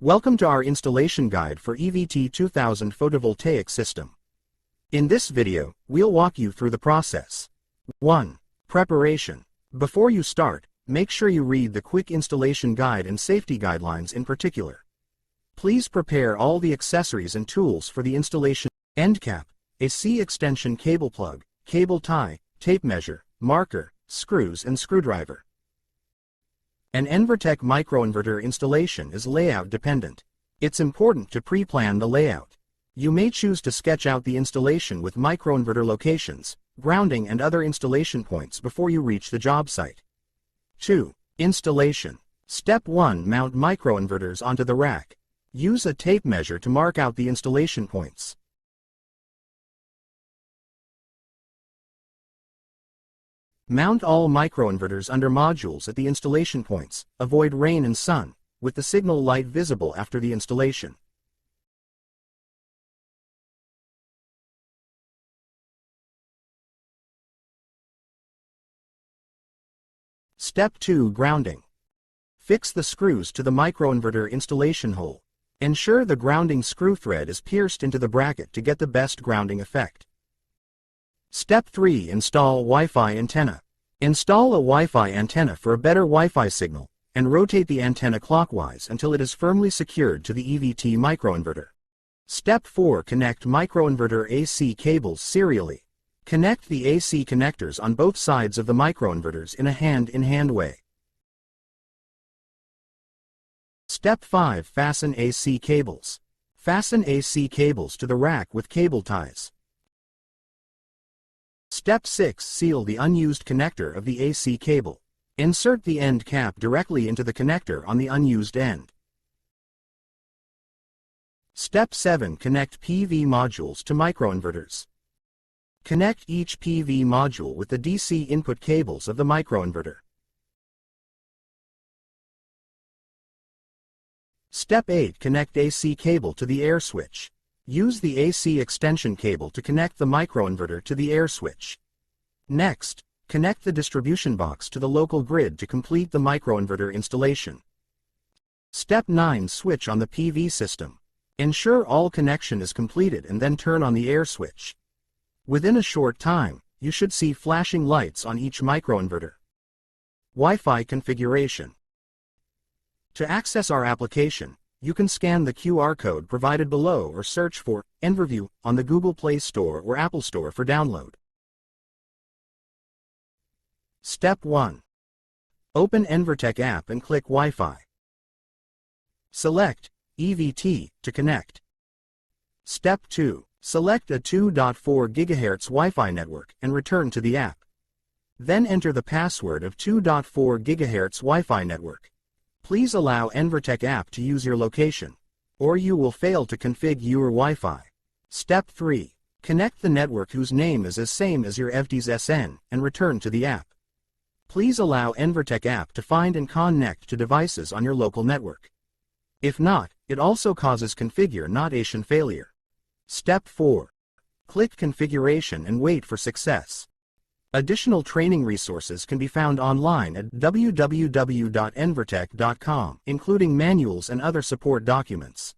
Welcome to our installation guide for EVT2000 photovoltaic system. In this video, we'll walk you through the process. 1. Preparation. Before you start, make sure you read the quick installation guide and safety guidelines in particular. Please prepare all the accessories and tools for the installation: end cap, a C extension cable plug, cable tie, tape measure, marker, screws and screwdriver. An EVT microinverter installation is layout dependent. It's important to pre-plan the layout. You may choose to sketch out the installation with microinverter locations, grounding and other installation points before you reach the job site. 2. Installation. Step 1. Mount microinverters onto the rack. Use a tape measure to mark out the installation points. Mount all microinverters under modules at the installation points. Avoid rain and sun, with the signal light visible after the installation. Step 2. Grounding. Fix the screws to the microinverter installation hole. Ensure the grounding screw thread is pierced into the bracket to get the best grounding effect. Step 3. Install Wi-Fi antenna. Install a Wi-Fi antenna for a better Wi-Fi signal, and rotate the antenna clockwise until it is firmly secured to the EVT microinverter. Step 4. Connect microinverter AC cables serially. Connect the AC connectors on both sides of the microinverters in a hand-in-hand way. Step 5. Fasten AC cables. Fasten AC cables to the rack with cable ties. Step 6. Seal the unused connector of the AC cable. Insert the end cap directly into the connector on the unused end. Step 7. Connect PV modules to microinverters. Connect each PV module with the DC input cables of the microinverter. Step 8. Connect AC cable to the air switch. Use the AC extension cable to connect the microinverter to the air switch. Next, connect the distribution box to the local grid to complete the microinverter installation. Step 9. Switch on the PV system. Ensure all connection is completed and then turn on the air switch. Within a short time, you should see flashing lights on each microinverter. Wi-Fi configuration. To access our application, you can scan the QR code provided below or search for EVT on the Google Play Store or Apple Store for download. Step 1. Open EVT app and click Wi-Fi. Select EVT to connect. Step 2. Select a 2.4 GHz Wi-Fi network and return to the app. Then enter the password of 2.4 GHz Wi-Fi network. Please allow EVT app to use your location, or you will fail to configure your Wi-Fi. Step 3. Connect the network whose name is the same as your EVT's SN and return to the app. Please allow EVT app to find and connect to devices on your local network. If not, it also causes configuration failure. Step 4. Click Configuration and wait for success. Additional training resources can be found online at www.envertech.com, including manuals and other support documents.